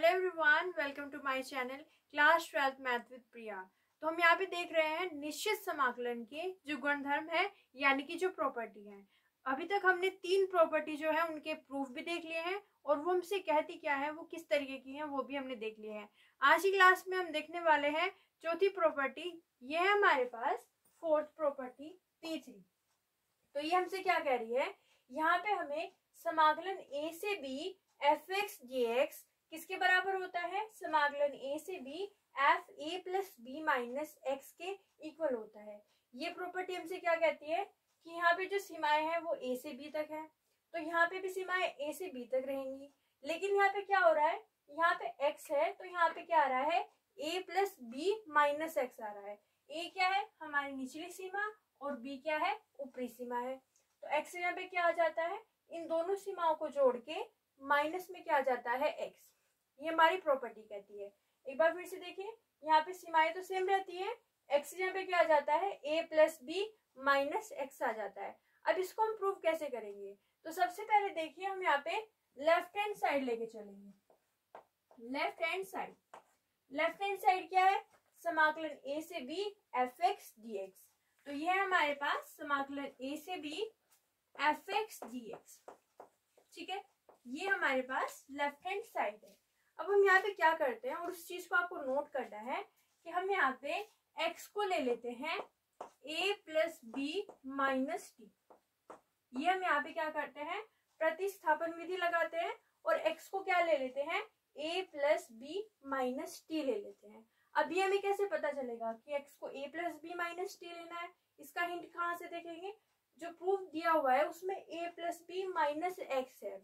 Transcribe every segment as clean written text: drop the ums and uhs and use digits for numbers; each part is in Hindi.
Everyone, welcome to my channel class 12th math with Priya. तो हम यहाँ पे देख रहे हैं निश्चित समाकलन के जो गुणधर्म है यानी कि जो प्रॉपर्टी है। अभी तक हमने 3 प्रॉपर्टी जो है उनके प्रूफ भी देख लिए हैं और वो हमसे कहती क्या है, वो किस तरीके की है, वो भी हमने देख लिए हैं। आज की क्लास में हम देखने वाले हैं चौथी प्रॉपर्टी। ये है हमारे पास फोर्थ प्रॉपर्टी P3। तो ये हमसे क्या कह रही है, यहाँ पे हमें समाकलन a से b f(x) dx किसके बराबर होता है, समाकलन a से b f a plus b minus x के इक्वल होता है। ये प्रॉपर्टी हमसे क्या कहती है कि यहाँ पे जो सीमाएं हैं वो a से b तक है, तो यहाँ पे भी सीमाएं a से b तक रहेंगी। लेकिन यहाँ पे क्या हो रहा है, यहाँ पे x है तो यहाँ पे क्या आ रहा है, a plus b minus x आ रहा है। a क्या है, हमारी निचली सीमा, और b क्या है, ऊपरी सीमा है। तो x यहाँ पे क्या आ जाता है, इन दोनों सीमाओं को जोड़ के माइनस में क्या आ जाता है, x। ये हमारी प्रॉपर्टी कहती है। एक बार फिर से देखिए, यहाँ पे सीमाएं तो सेम रहती है, x यहाँ पे क्या आ जाता है, a plus b minus x आ जाता है। अब इसको हम प्रूव कैसे करेंगे, तो सबसे पहले देखिए हम यहाँ पे लेफ्ट हैंड साइड लेके चलेंगे। लेफ्ट हैंड साइड क्या है, समाकलन a से b f(x) dx। तो ये है हमारे पास समाकलन a से b f(x) dx। ठीक है, ये हमारे पास लेफ्ट हैंड साइड है। अब हम यहाँ पे क्या करते हैं, और उस चीज को आपको नोट करना है कि हम यहाँ पे x को ले लेते हैं a plus b minus t। ये हम यहाँ पे क्या करते हैं, प्रतिस्थापन विधि लगाते हैं और x को क्या ले लेते हैं, a plus b minus t ले लेते हैं। अब ये हमें कैसे पता चलेगा कि x को a plus b minus t लेना है, इसका हिंट कहाँ से देखेंगे, जो प्रूफ दिया हुआ है उसमें a plus b minus x है।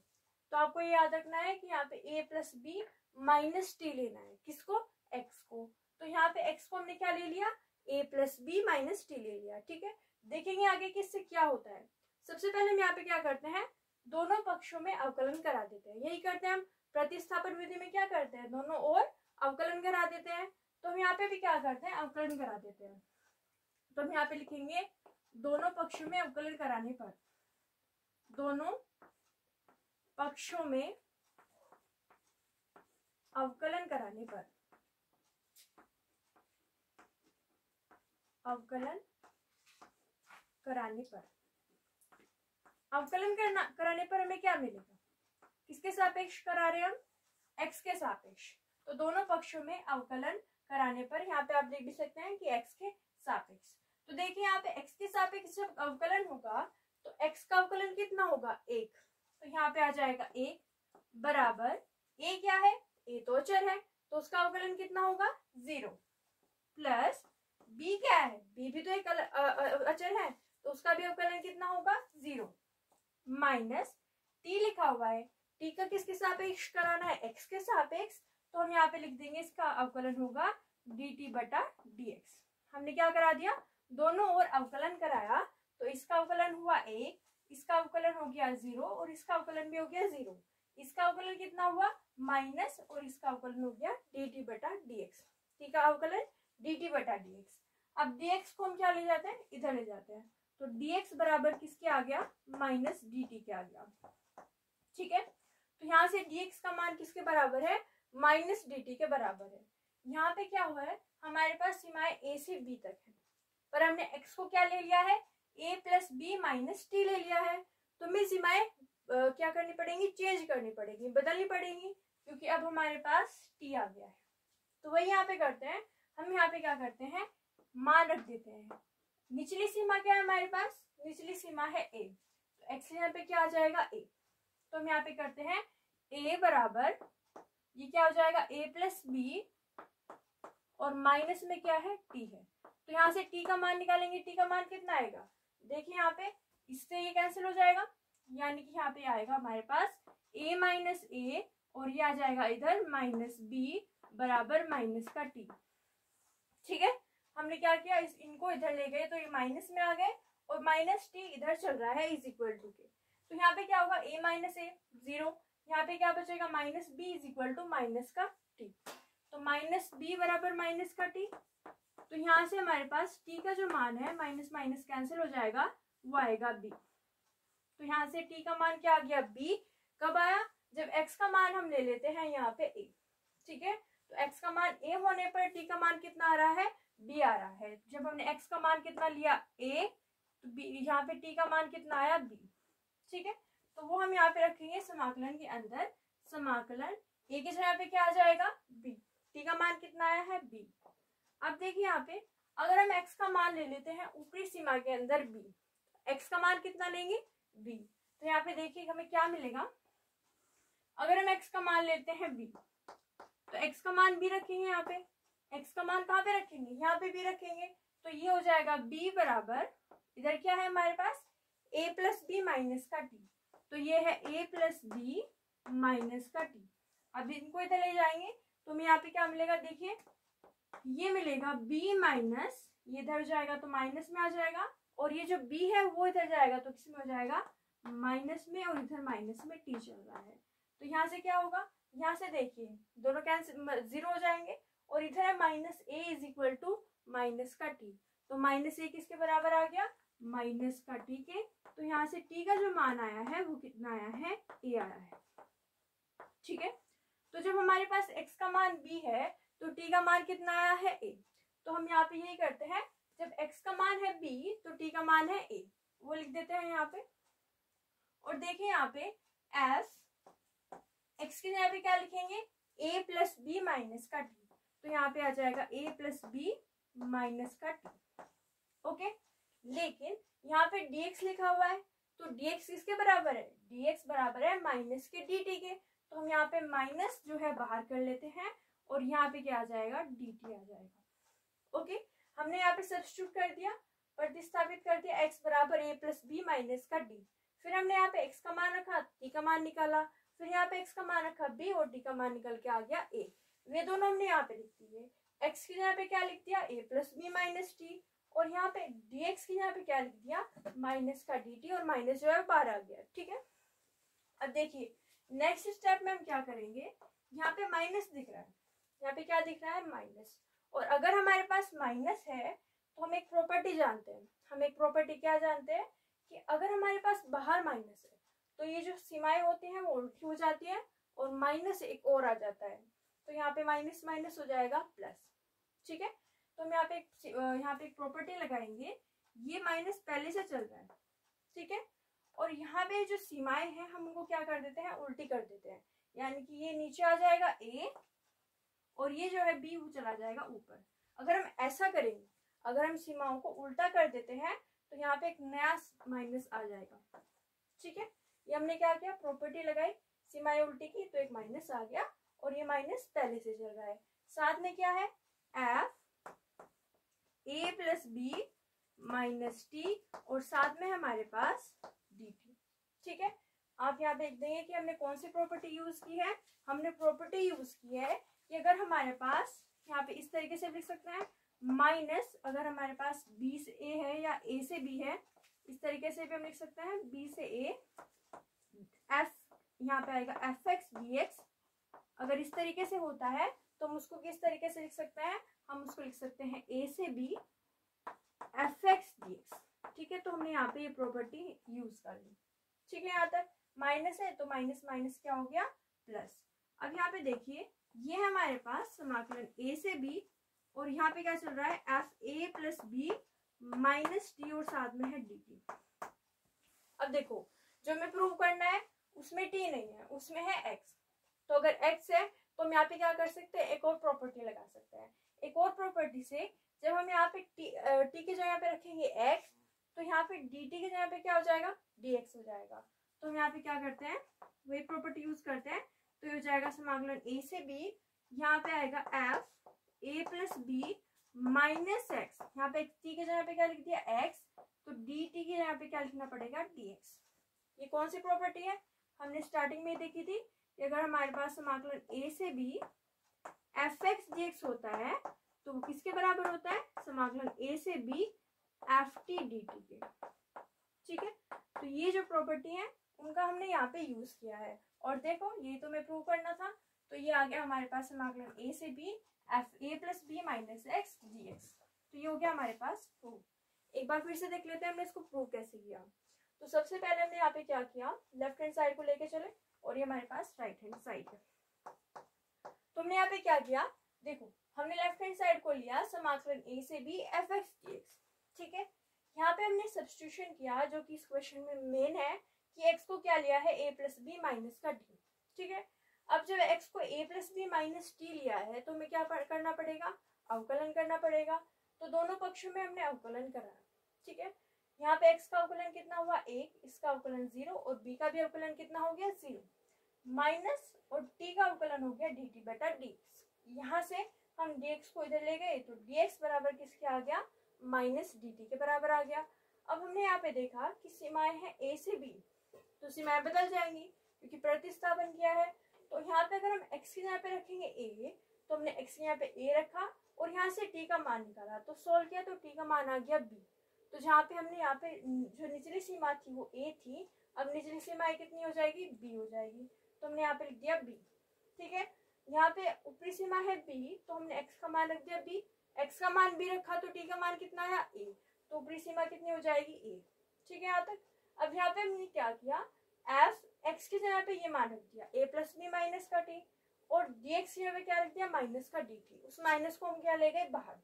तो आपको ये याद रखना है कि यहाँ पे a plus b minus t लेना है, किसको, x को। तो यहाँ पे x को हमने क्या ले लिया, a plus b minus t ले लिया। ठीक है, देखेंगे आगे कि इससे क्या होता है। सबसे पहले हम यहाँ पे क्या करते हैं, दोनों पक्षों में अवकलन करा देते हैं। यही करते हैं हम प्रतिस्थापन विधि में, क्या करते हैं, दोनों ओर अवकलन करा देते हैं। तो हम यहाँ पे भी क्या करते हैं, अवकलन करा देते हैं। तो हम यहाँ पे लिखेंगे दोनों पक्षों में अवकलन कराने पर, दोनों पक्षों में अवकलन कराने पर, अवकलन कराने पर हमें क्या मिलेगा, किसके सापेक्ष करा रहे हैं हम, x के सापेक्ष। तो दोनों पक्षों में अवकलन कराने पर यहाँ पे आप देख भी सकते हैं कि x के सापेक्ष। तो देखिए यहाँ पे x के सापेक्ष जब अवकलन होगा तो x का अवकलन कितना होगा, 1। तो यहाँ पे आ जाएगा 1 बराबर, a क्या है, a तो अचर है तो उसका अवकलन कितना होगा, 0, प्लस b क्या है, b भी तो एक अचर है तो उसका भी अवकलन कितना होगा, 0, माइनस t लिखा हुआ है, t का किसके सापेक्ष कराना है, x के सापेक्ष। तो हम यहाँ पे लिख देंगे इसका अवकलन होगा dt बटा dx। हमने क्या करा दिया, दोनों ओर अवकलन कराया, तो इसका अवकलन हुआ 1, इसका अवकलन हो गया 0 और इसका अवकलन भी हो गया 0। इसका अवकलन कितना हुआ, माइनस, और इसका अवकलन हो गया dt बटा dx। ठीक है, अवकलन dt बटा dx। अब dx को हम क्या ले जाते हैं, इधर ले जाते हैं, तो dx बराबर किसके आ गया, माइनस dt के आ गया। ठीक है, तो यहाँ से dx का मान किसके बराबर है, माइनस dt के बराबर है। यहाँ पे क्या हुआ है, हमारे पास सीमाएं a से b तक है, पर हमने x को क्या ले लिया है, a plus b minus t ले लिया है। तो हमें सीमाएं क्या करनी पड़ेंगी, चेंज करनी पड़ेगी, बदलनी पड़ेगी, क्योंकि अब हमारे पास t आ गया है। तो वही यहाँ पे करते हैं, हम यहाँ पे क्या करते हैं, मान रख देते हैं। निचली सीमा क्या है हमारे पास, निचली सीमा है a, तो x यहाँ पे क्या आ जाएगा, a। तो हम यहाँ पे करते हैं a बराबर, ये क्या हो जाएगा, a प्लस b, और माइनस में क्या है, t है। तो यहाँ से t का मान निकालेंगे, t का मान कितना आएगा, देखिए यहाँ पे इससे ये कैंसिल हो जाएगा, यानी कि यहाँ पे आएगा हमारे पास a माइनस a, और ये आ जाएगा इधर माइनस b बराबर माइनस का t। ठीक है, हमने क्या किया, इनको इधर ले गए तो ये माइनस में आ गए, और माइनस t इधर चल रहा है इज इक्वल टू के। तो यहाँ पे क्या होगा, a माइनस a 0, यहाँ पे क्या बचेगा, minus b is equal to minus का t। तो माइनस b बराबर माइनस का t। तो यहाँ से हमारे पास t का जो मान है, माइनस माइनस कैंसिल हो जाएगा, वो आएगा b। तो यहाँ से t का मान क्या आ गया, b। कब आया, जब x का मान हम ले लेते हैं यहाँ पे a। ठीक है। तो x का मान a होने पर t का मान कितना आ रहा है, b आ रहा है। जब हमने x का मान कितना लिया a, तो b यहाँ पे t का मान कितना आया b, ठीक है। तो वो हम यहाँ पे रखेंगे समाकलन के अंदर। समाकलन a की जगह पे क्या आ जाएगा b, t का मान कितना आया है b। अब देखिए यहाँ पे अगर हम x का मान ले लेते हैं ऊपरी सीमा के अंदर b, x का मान कितना लेंगे b, तो यहाँ पे देखिए हमें क्या मिलेगा। अगर हम x का मान लेते हैं b, तो x का मान b रखेंगे, यहाँ पे x का मान कहाँ पे रखेंगे, यहाँ पे b रखेंगे। तो ये हो जाएगा b बराबर, इधर क्या है हमारे पास a प्लस बी माइनस का t, तो ये है a प्लस बी माइनस का t। अब इनको इधर ले जाएंगे तो हमें यहाँ पे क्या मिलेगा, देखिए ये मिलेगा b माइनस, ये इधर जाएगा तो माइनस में आ जाएगा, और ये जो b है वो इधर जाएगा तो किस में हो जाएगा, माइनस में, और इधर माइनस में t चल रहा है। तो यहाँ से क्या होगा, यहाँ से देखिए दोनों कैंसिल, जीरो हो जाएंगे, और इधर है minus a is equal to minus का t, तो माइनस a किसके बराबर आ गया, माइनस का t के। तो यहाँ से t का जो मान आया है वो कितना आया है, a आया है, ठीक है। तो जब हमारे पास x का मान b है तो t का मान कितना आया है a, तो हम यहाँ पे यही करते हैं, जब x का मान है b तो t का मान है a, वो लिख देते हैं यहाँ पे। और देखिए यहाँ पे f x की जगह पे क्या लिखेंगे, a प्लस बी माइनस का t, तो यहाँ पे आ जाएगा a प्लस बी माइनस का t, ओके। लेकिन यहाँ पे dx लिखा हुआ है, तो dx किसके बराबर है, dx बराबर है माइनस के dt के, तो हम यहाँ पे माइनस जो है बाहर कर लेते हैं, और यहाँ पे क्या आ जाएगा, dt आ जाएगा, ओके। हमने यहाँ पे सब्स्टिट्यूट कर दिया, प्रतिस्थापित कर दिया, x बराबर a प्लस बी माइनस का d। फिर हमने यहाँ पे x का मान रखा, t का मान निकाला, फिर यहाँ पे x का मान रखा b, और t का मान निकल के आ गया a। वे दोनों हमने यहाँ पे लिख दिए, x की जगह पे क्या लिख दिया, a plus B minus T, और यहाँ पे dx की जगह पे क्या लिख दिया, माइनस का dt, और माइनस जो है बाहर आ गया, ठीक है। अब देखिए नेक्स्ट स्टेप में हम क्या करेंगे, यहाँ पे माइनस दिख रहा है, यहाँ पे क्या दिख रहा है, माइनस। और अगर हमारे पास माइनस है तो हम एक प्रॉपर्टी जानते हैं, हम एक प्रॉपर्टी क्या जानते हैं कि अगर हमारे पास बाहर माइनस है तो ये जो सीमाएं होती हैं वो उल्टी हो जाती है, और माइनस एक और आ जाता है, तो यहाँ पे माइनस माइनस हो जाएगा प्लस, ठीक है। तो हम यहाँ पे एक प्रॉपर्टी लगाएंगे, ये माइनस पहले से चल रहा है, ठीक है, और यहाँ पे जो सीमाएं हैं हम उनको क्या कर देते हैं, उल्टी कर देते हैं, यानी कि ये नीचे आ जाएगा a, और ये जो है b वो चला जाएगा ऊपर। अगर हम ऐसा करेंगे, अगर हम सीमाओं को उल्टा कर देते हैं तो यहाँ पे एक नया माइनस आ जाएगा, ठीक है। ये हमने क्या किया, प्रॉपर्टी लगाई, सीमाएं उल्टी की, तो एक माइनस आ गया, और ये माइनस पहले से चल रहा है। साथ में क्या है, f a plus B minus T, और साथ में हमारे पास dt, ठीक है। आप यहाँ देख देंगे कि हमने कौन सी प्रॉपर्टी यूज की है, हमने प्रॉपर्टी यूज की है कि अगर हमारे पास यहाँ पे इस तरीके से लिख सकते हैं, माइनस अगर हमारे पास b से a है या a से b है, इस तरीके से भी हम लिख सकते हैं, b से a, f यहाँ पे आएगा एफ एक्स डी एक्स। अगर इस तरीके से होता है तो हम उसको किस तरीके से लिख सकते हैं, हम उसको लिख सकते हैं a से b F x D x, ठीक है। तो हमने यहाँ पे ये प्रॉपर्टी यूज कर ली, ठीक है। यहाँ तक माइनस है तो माइनस माइनस क्या हो गया, प्लस। अब यहाँ पे देखिए ये है हमारे पास समाकलन a से b, और यहाँ पे क्या चल रहा है, F A plus B minus T, और साथ में है डी टी। अब देखो जो हमें प्रूव करना है उसमें t नहीं है, उसमें है x, तो अगर x है तो हम यहाँ पे क्या कर सकते हैं, एक और प्रॉपर्टी लगा सकते हैं। एक और प्रॉपर्टी से जब हम यहाँ पे t की जगह पे रखेंगे x, तो यहाँ पे dt की जगह पे क्या हो जाएगा, dx हो जाएगा। तो हम यहाँ पे क्या करते हैं, वही प्रॉपर्टी यूज करते हैं, तो ये हो जाएगा समाकलन a से b, यहाँ पे आएगा f a plus B minus X, यहाँ पे t की जगह पे क्या लिख दिया x, तो dt की जगह पे क्या लिखना पड़ेगा, dx। ये कौन सी प्रॉपर्टी है, हमने स्टार्टिंग में देखी थी कि अगर हमारे पास समाकलन a से b F x D x होता है तो वो किसके बराबर होता है, समाकलन a से b F T D T के, ठीक है। तो ये जो प्रॉपर्टी है उनका हमने यहाँ पे यूज किया है, और देखो ये तो मैं प्रूव करना था, तो ये आ गया हमारे पास समाकलन a से b F A plus B minus X D X. तो ये हो गया हमारे पास प्रूव। एक बार फिर से देख लेते हैं हमने इसको प्रूव कैसे किया। तो सबसे पहले हमने यहाँ पे क्या किया, लेफ्ट हैंड साइड को लेके चले, और ये हमारे पास राइट हैंड साइड है। तो हमने यहाँ पे क्या किया, देखो हमने लेफ्ट हैंड साइड को लिया समाकलन a से b fx dx, ठीक है। यहाँ पे हमने सब्स्टिट्यूशन किया जो कि इस क्वेश्चन में मेन है कि x को क्या लिया है a प्लस बी माइनस का d, ठीक है। अब जब x को a plus B minus T लिया है तो हमें क्या करना पड़ेगा, अवकलन करना पड़ेगा। तो दोनों पक्षों में हमने अवकलन करा, ठीक है। यहाँ पे x का अवकलन कितना हुआ 1, इसका अवकलन 0 और b का भी अवकलन कितना हो गया 0, माइनस और t का अवकलन हो गया dt बटा dx। यहाँ से हम dx को इधर ले गए तो dx बराबर किसके आ गया, माइनस dt के बराबर आ गया। अब हमने यहाँ पे देखा कि सीमाएं हैं a से b, तो सीमाएं बदल जाएंगी क्योंकि प्रतिस्थापन किया है। तो यहाँ पे अगर हम x की जगह पे रखेंगे a, तो हमने x की यहाँ पे a रखा और यहाँ से t का मान निकाला, तो सोल्व किया तो t का मान आ गया b। तो जहाँ पे हमने यहाँ पे जो निचली सीमा थी वो a थी, अब निचली सीमा कितनी हो जाएगी, b हो जाएगी, तो हमने यहाँ पे लिख दिया b, ठीक है। यहाँ पे ऊपरी सीमा है b, तो हमने x का मान रख दिया b, x का मान b रखा तो t का मान कितना आया a, तो ऊपरी सीमा कितनी हो जाएगी a, ठीक है यहाँ तक। अब यहाँ पे हमने क्या किया, f x की जगह पे ये मान रख दिया a प्लस बी माइनस का t और dx की जगह क्या रख दिया, माइनस का dt, उस माइनस को हम क्या ले गए बाहर।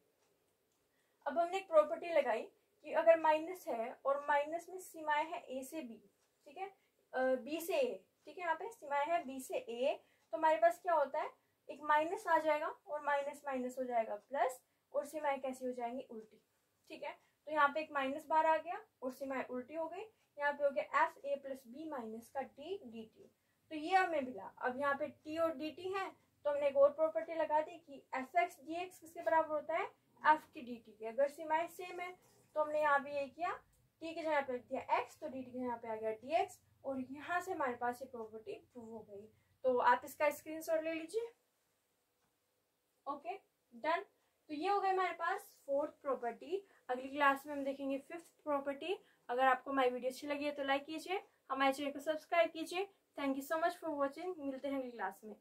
अब हमने एक प्रॉपर्टी लगाई कि अगर माइनस है और माइनस में सीमाएं हैं a से b, ठीक है, b से a, ठीक है, यहाँ पे सीमाएं हैं b से a, तो हमारे पास क्या होता है, एक माइनस आ जाएगा और माइनस माइनस हो जाएगा प्लस, और सीमाएं कैसी हो जाएंगी, उल्टी, ठीक है। तो यहाँ पे एक माइनस बाहर आ गया और सीमाएं उल्टी हो गई, यहाँ पे हो गया F A plus B minus का टी डी टी, तो ये हमें मिला। अब यहाँ पे टी और डी टी है तो हमने एक और प्रॉपर्टी लगा दी कि एफ एक्स डी एक्स किसके बराबर होता है, एफ की डी टी के। अगर सीमाएं सेम है तो हमने यहाँ पे ये किया, टी की जगह पे रख दिया एक्स, तो डी टी के यहाँ पे आ गया डी एक्स, और यहाँ से हमारे पास ये प्रॉपर्टी प्रूव हो गई। तो आप इसका स्क्रीनशॉट ले लीजिए, ओके डन। तो ये हो गया हमारे पास फोर्थ प्रॉपर्टी। अगली क्लास में हम देखेंगे फिफ्थ प्रॉपर्टी। अगर आपको हमारी वीडियो अच्छी लगी है तो लाइक कीजिए, हमारे चैनल को सब्सक्राइब कीजिए। Thank you so much for watching, मिलते हैं अगली क्लास में।